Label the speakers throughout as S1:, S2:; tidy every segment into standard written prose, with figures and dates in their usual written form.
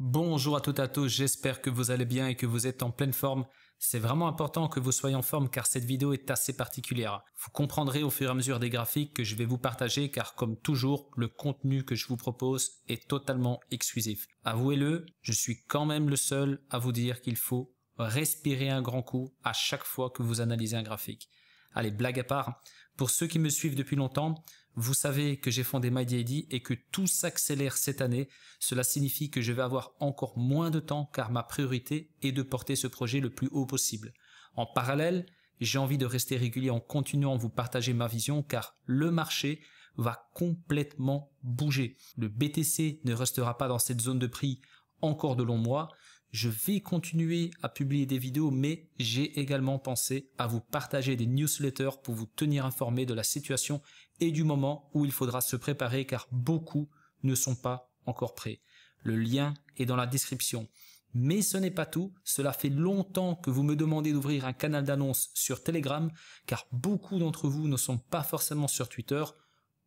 S1: Bonjour à toutes et à tous, j'espère que vous allez bien et que vous êtes en pleine forme. C'est vraiment important que vous soyez en forme car cette vidéo est assez particulière. Vous comprendrez au fur et à mesure des graphiques que je vais vous partager car comme toujours, le contenu que je vous propose est totalement exclusif. Avouez-le, je suis quand même le seul à vous dire qu'il faut respirer un grand coup à chaque fois que vous analysez un graphique. Allez, blague à part, pour ceux qui me suivent depuis longtemps, vous savez que j'ai fondé MyDAD et que tout s'accélère cette année. Cela signifie que je vais avoir encore moins de temps car ma priorité est de porter ce projet le plus haut possible. En parallèle, j'ai envie de rester régulier en continuant à vous partager ma vision car le marché va complètement bouger. Le BTC ne restera pas dans cette zone de prix encore de longs mois. Je vais continuer à publier des vidéos, mais j'ai également pensé à vous partager des newsletters pour vous tenir informé de la situation et du moment où il faudra se préparer car beaucoup ne sont pas encore prêts. Le lien est dans la description. Mais ce n'est pas tout, cela fait longtemps que vous me demandez d'ouvrir un canal d'annonce sur Telegram car beaucoup d'entre vous ne sont pas forcément sur Twitter.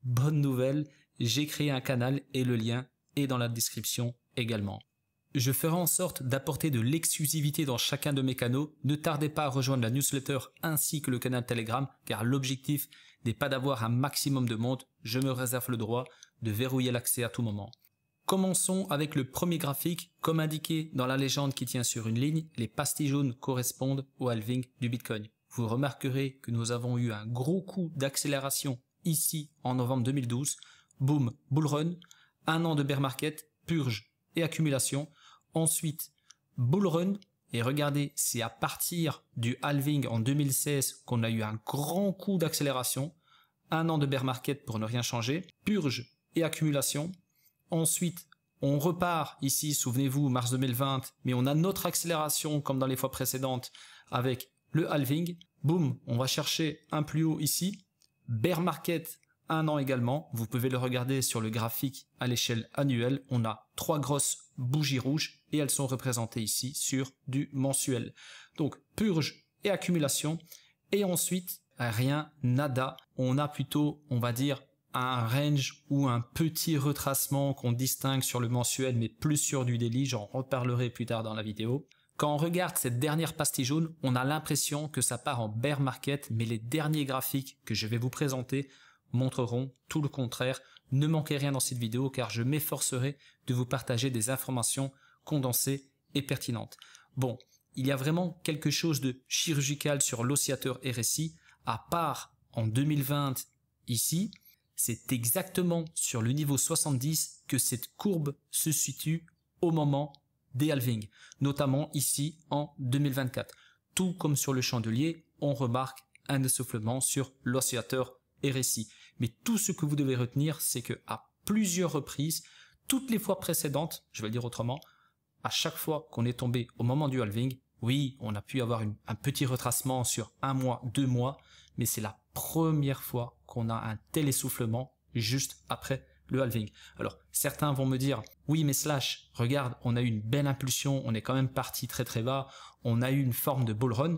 S1: Bonne nouvelle, j'ai créé un canal et le lien est dans la description également. Je ferai en sorte d'apporter de l'exclusivité dans chacun de mes canaux. Ne tardez pas à rejoindre la newsletter ainsi que le canal Telegram car l'objectif n'est pas d'avoir un maximum de monde. Je me réserve le droit de verrouiller l'accès à tout moment. Commençons avec le premier graphique. Comme indiqué dans la légende qui tient sur une ligne, les pastilles jaunes correspondent au halving du Bitcoin. Vous remarquerez que nous avons eu un gros coup d'accélération ici en novembre 2012. Boom, bull run, un an de bear market, purge et accumulation. Ensuite, bull run, et regardez, c'est à partir du halving en 2016 qu'on a eu un grand coup d'accélération, un an de bear market pour ne rien changer, purge et accumulation. Ensuite, on repart ici, souvenez-vous, mars 2020, mais on a notre accélération comme dans les fois précédentes avec le halving. Boum, on va chercher un plus haut ici, bear market, un an également, vous pouvez le regarder sur le graphique à l'échelle annuelle, on a 3 grosses bougies rouges et elles sont représentées ici sur du mensuel. Donc purge et accumulation et ensuite rien, nada, on a plutôt, on va dire, un range ou un petit retracement qu'on distingue sur le mensuel mais plus sur du daily, j'en reparlerai plus tard dans la vidéo. Quand on regarde cette dernière pastille jaune, on a l'impression que ça part en bear market mais les derniers graphiques que je vais vous présenter montreront tout le contraire. Ne manquez rien dans cette vidéo car je m'efforcerai de vous partager des informations condensées et pertinentes. Bon, il y a vraiment quelque chose de chirurgical sur l'oscillateur RSI, à part en 2020 ici, c'est exactement sur le niveau 70 que cette courbe se situe au moment des halvings, notamment ici en 2024. Tout comme sur le chandelier, on remarque un essoufflement sur l'oscillateur RSI. Mais tout ce que vous devez retenir, c'est que à plusieurs reprises, toutes les fois précédentes, je vais le dire autrement, à chaque fois qu'on est tombé au moment du halving, oui, on a pu avoir un petit retracement sur 1 mois, 2 mois, mais c'est la première fois qu'on a un tel essoufflement juste après le halving. Alors, certains vont me dire, oui, mais Slash, regarde, on a eu une belle impulsion, on est quand même parti très très bas, on a eu une forme de bull run.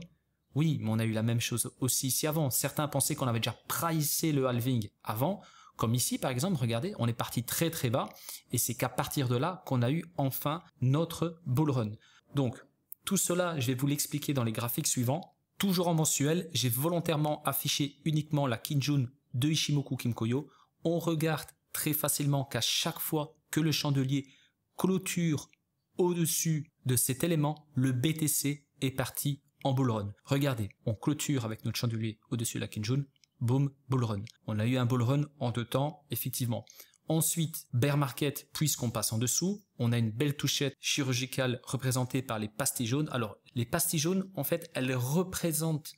S1: Oui, mais on a eu la même chose aussi ici avant. Certains pensaient qu'on avait déjà pricé le halving avant, comme ici par exemple, regardez, on est parti très très bas, et c'est qu'à partir de là qu'on a eu enfin notre bull run. Donc, tout cela, je vais vous l'expliquer dans les graphiques suivants. Toujours en mensuel, j'ai volontairement affiché uniquement la Kijun de Ichimoku Kinkoyo. On regarde très facilement qu'à chaque fois que le chandelier clôture au-dessus de cet élément, le BTC est parti en bull run. Regardez, on clôture avec notre chandelier au-dessus de la Kijun, boom, bull run. On a eu un bull run en 2 temps, effectivement. Ensuite, bear market, puisqu'on passe en dessous, on a une belle touchette chirurgicale représentée par les pastilles jaunes. Alors, les pastilles jaunes, en fait, elles représentent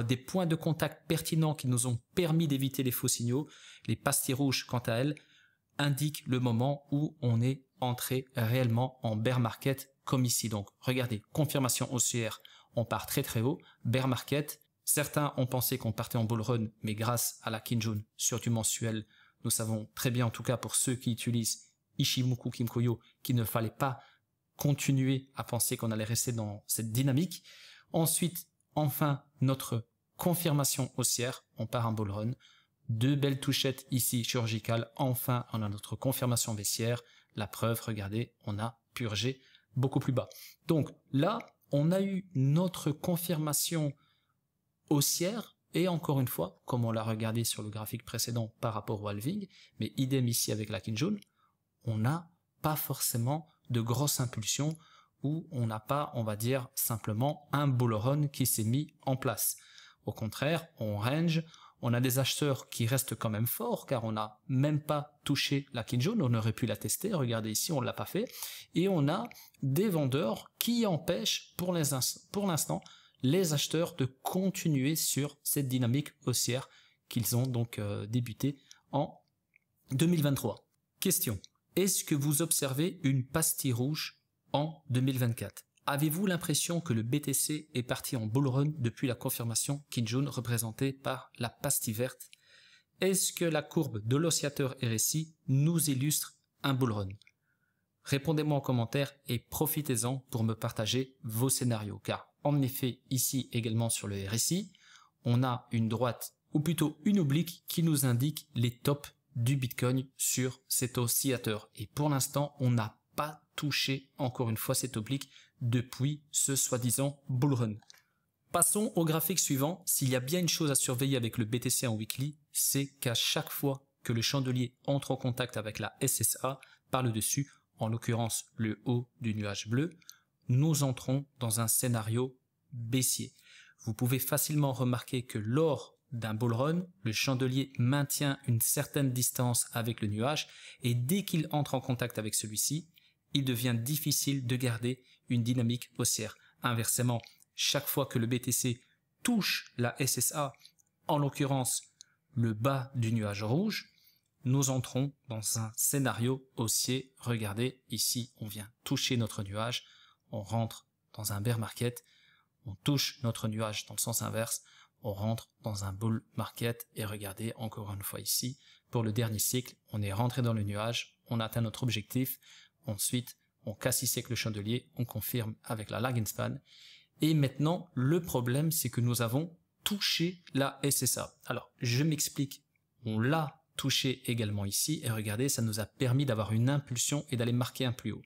S1: des points de contact pertinents qui nous ont permis d'éviter les faux signaux. Les pastilles rouges, quant à elles, indiquent le moment où on est entré réellement en bear market, comme ici. Donc, regardez, confirmation haussière, on part très très haut, bear market. Certains ont pensé qu'on partait en bull run, mais grâce à la Kijun sur du mensuel, nous savons très bien, en tout cas pour ceux qui utilisent Ichimoku Kinkoyo, qu'il ne fallait pas continuer à penser qu'on allait rester dans cette dynamique. Ensuite, enfin, notre confirmation haussière, on part en bull run. 2 belles touchettes ici chirurgicales, enfin on a notre confirmation baissière, La preuve, regardez, on a purgé beaucoup plus bas. Donc là, on a eu notre confirmation haussière, et encore une fois, comme on l'a regardé sur le graphique précédent par rapport au halving, mais idem ici avec la Kinjun, on n'a pas forcément de grosses impulsions où on n'a pas, on va dire, simplement un bull run qui s'est mis en place. Au contraire, on range, on a des acheteurs qui restent quand même forts car on n'a même pas touché la Kinjun, on aurait pu la tester, regardez ici, on ne l'a pas fait, et on a des vendeurs qui empêchent pour l'instant les acheteurs de continuer sur cette dynamique haussière qu'ils ont donc débuté en 2023. Question: est-ce que vous observez une pastille rouge en 2024? Avez-vous l'impression que le BTC est parti en bull run depuis la confirmation Kinjun représentée par la pastille verte? Est-ce que la courbe de l'oscillateur RSI nous illustre un bull run? Répondez-moi en commentaire et profitez-en pour me partager vos scénarios, car en effet ici également sur le RSI, on a une droite ou plutôt une oblique qui nous indique les tops du Bitcoin sur cet oscillateur, et pour l'instant on n'a pas touché encore une fois cette oblique depuis ce soi-disant bull run. Passons au graphique suivant. S'il y a bien une chose à surveiller avec le BTC en weekly, c'est qu'à chaque fois que le chandelier entre en contact avec la SSA par le dessus, en l'occurrence le haut du nuage bleu, nous entrons dans un scénario baissier. Vous pouvez facilement remarquer que lors d'un bull run, le chandelier maintient une certaine distance avec le nuage, et dès qu'il entre en contact avec celui-ci, il devient difficile de garder une dynamique haussière. Inversement, chaque fois que le BTC touche la SSA, en l'occurrence le bas du nuage rouge, nous entrons dans un scénario haussier. Regardez, ici on vient toucher notre nuage, on rentre dans un bear market, on touche notre nuage dans le sens inverse, on rentre dans un bull market, et regardez encore une fois ici, pour le dernier cycle, on est rentré dans le nuage, on atteint notre objectif, ensuite on casse ici avec le chandelier, on confirme avec la lag and span, et maintenant le problème c'est que nous avons touché la SSA. Alors je m'explique, on l'a touché également ici, et regardez, ça nous a permis d'avoir une impulsion et d'aller marquer un plus haut.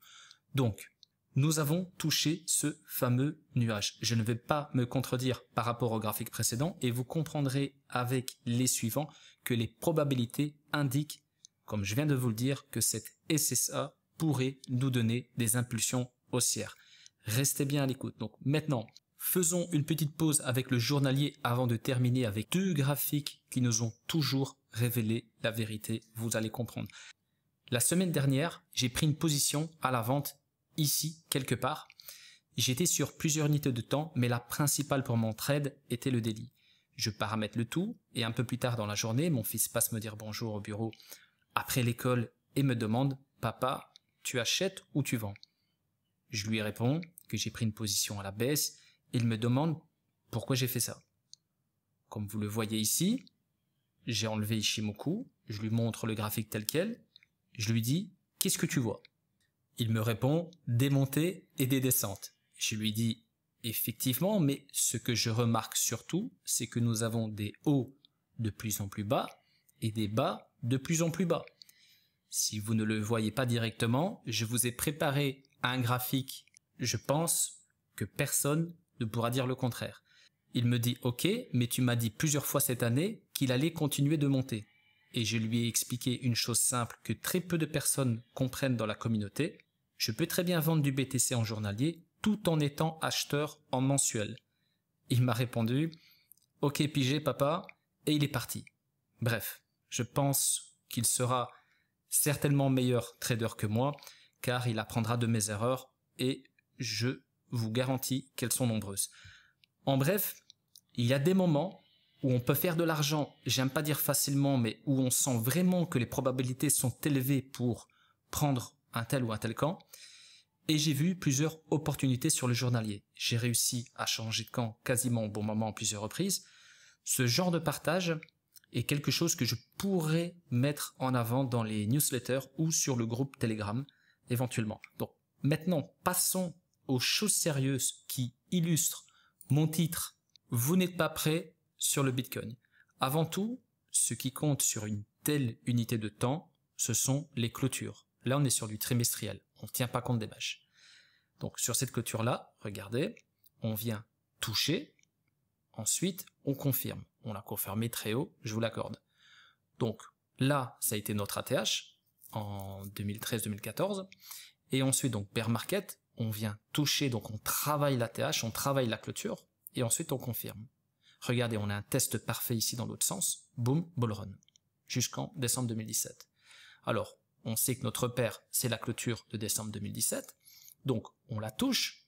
S1: Donc nous avons touché ce fameux nuage. Je ne vais pas me contredire par rapport au graphique précédent, et vous comprendrez avec les suivants que les probabilités indiquent, comme je viens de vous le dire, que cette SSA pourrait nous donner des impulsions haussières. Restez bien à l'écoute. Donc maintenant, faisons une petite pause avec le journalier avant de terminer avec deux graphiques qui nous ont toujours révélé la vérité, vous allez comprendre. La semaine dernière, j'ai pris une position à la vente ici, quelque part. J'étais sur plusieurs unités de temps, mais la principale pour mon trade était le daily. Je paramètre le tout, et un peu plus tard dans la journée, mon fils passe me dire bonjour au bureau après l'école et me demande « Papa, tu achètes ou tu vends ?» Je lui réponds que j'ai pris une position à la baisse, et il me demande pourquoi j'ai fait ça. Comme vous le voyez ici, j'ai enlevé Ishimoku, je lui montre le graphique tel quel, je lui dis « Qu'est-ce que tu vois ?» Il me répond « Des montées et des descentes ». Je lui dis « Effectivement, mais ce que je remarque surtout, c'est que nous avons des hauts de plus en plus bas et des bas de plus en plus bas. Si vous ne le voyez pas directement, je vous ai préparé un graphique. Je pense que personne ne pourra dire le contraire. » Il me dit « Ok, mais tu m'as dit plusieurs fois cette année qu'il allait continuer de monter. » Et je lui ai expliqué une chose simple que très peu de personnes comprennent dans la communauté. Je peux très bien vendre du BTC en journalier tout en étant acheteur en mensuel. Il m'a répondu « Ok pigé papa » et il est parti. Bref, je pense qu'il sera certainement meilleur trader que moi, car il apprendra de mes erreurs, et je vous garantis qu'elles sont nombreuses. En bref, il y a des moments où on peut faire de l'argent, j'aime pas dire facilement, mais où on sent vraiment que les probabilités sont élevées pour prendre un tel ou un tel camp. Et j'ai vu plusieurs opportunités sur le journalier. J'ai réussi à changer de camp quasiment au bon moment en plusieurs reprises. Ce genre de partage est quelque chose que je pourrais mettre en avant dans les newsletters ou sur le groupe Telegram éventuellement. Donc maintenant, passons aux choses sérieuses qui illustrent mon titre « Vous n'êtes pas prêt ?» sur le Bitcoin. Avant tout, ce qui compte sur une telle unité de temps, ce sont les clôtures. Là, on est sur du trimestriel. On ne tient pas compte des mèches. Donc, sur cette clôture-là, regardez, on vient toucher. Ensuite, on confirme. On l'a confirmé très haut, je vous l'accorde. Donc, là, ça a été notre ATH en 2013-2014. Et ensuite, donc, bear market, on vient toucher, donc on travaille l'ATH, on travaille la clôture. Et ensuite, on confirme. Regardez, on a un test parfait ici dans l'autre sens. Boom, bull run. Jusqu'en décembre 2017. Alors, on sait que notre repère, c'est la clôture de décembre 2017. Donc, on la touche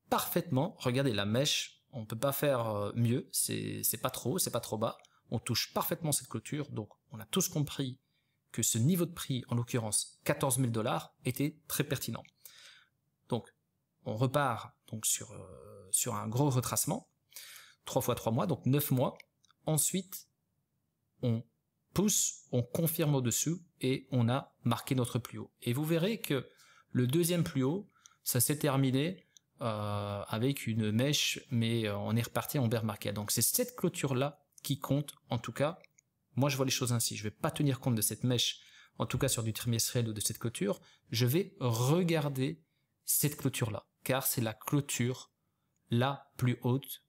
S1: parfaitement. Regardez, la mèche, on ne peut pas faire mieux. C'est pas trop haut, c'est pas trop bas. On touche parfaitement cette clôture. Donc, on a tous compris que ce niveau de prix, en l'occurrence 14 000 $, était très pertinent. Donc, on repart donc sur un gros retracement. 3 fois 3 mois, donc 9 mois. Ensuite, on pousse, on confirme au-dessus et on a marqué notre plus haut. Et vous verrez que le deuxième plus haut, ça s'est terminé avec une mèche, mais on est reparti en bear market. Donc c'est cette clôture-là qui compte. En tout cas, moi je vois les choses ainsi. Je ne vais pas tenir compte de cette mèche, en tout cas sur du trimestriel ou de cette clôture. Je vais regarder cette clôture-là, car c'est la clôture la plus haute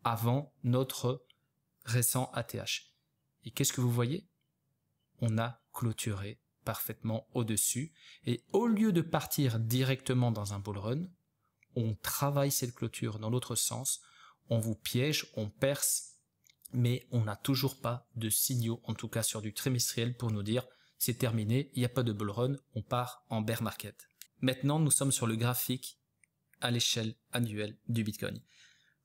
S1: avant notre récent ATH. Et qu'est-ce que vous voyez? On a clôturé parfaitement au-dessus. Et au lieu de partir directement dans un bull run, on travaille cette clôture dans l'autre sens. On vous piège, on perce, mais on n'a toujours pas de signaux, en tout cas sur du trimestriel, pour nous dire c'est terminé, il n'y a pas de bull run, on part en bear market. Maintenant, nous sommes sur le graphique à l'échelle annuelle du Bitcoin.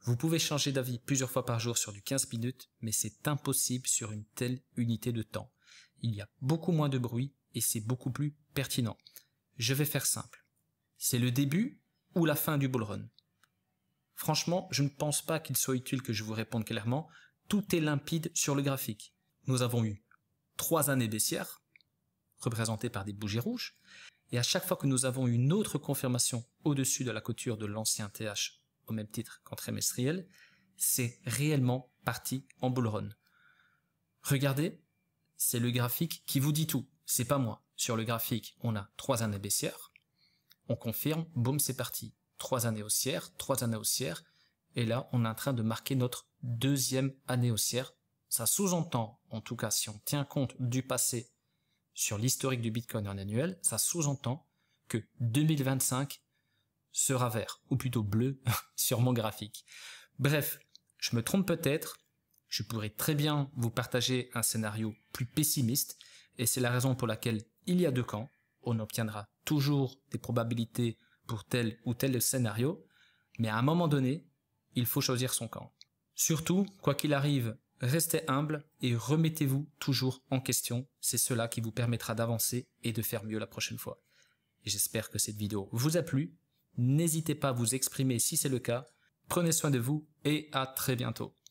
S1: Vous pouvez changer d'avis plusieurs fois par jour sur du 15 minutes, mais c'est impossible sur une telle unité de temps. Il y a beaucoup moins de bruit et c'est beaucoup plus pertinent. Je vais faire simple. C'est le début ou la fin du bull run. Franchement, je ne pense pas qu'il soit utile que je vous réponde clairement. Tout est limpide sur le graphique. Nous avons eu 3 années baissières, représentées par des bougies rouges, et à chaque fois que nous avons eu une autre confirmation au-dessus de la clôture de l'ancien TH, au même titre qu'en trimestriel, c'est réellement parti en bull run. Regardez, c'est le graphique qui vous dit tout, c'est pas moi. Sur le graphique, on a 3 années baissières, on confirme, boum, c'est parti. 3 années haussières, 3 années haussières, et là, on est en train de marquer notre deuxième année haussière. Ça sous-entend, en tout cas si on tient compte du passé sur l'historique du Bitcoin en annuel, ça sous-entend que 2025 sera vert, ou plutôt bleu, sur mon graphique. Bref, je me trompe peut-être, je pourrais très bien vous partager un scénario plus pessimiste, et c'est la raison pour laquelle il y a 2 camps. On obtiendra toujours des probabilités pour tel ou tel scénario, mais à un moment donné, il faut choisir son camp. Surtout, quoi qu'il arrive, restez humble et remettez-vous toujours en question. C'est cela qui vous permettra d'avancer et de faire mieux la prochaine fois. Et j'espère que cette vidéo vous a plu. N'hésitez pas à vous exprimer si c'est le cas. Prenez soin de vous et à très bientôt.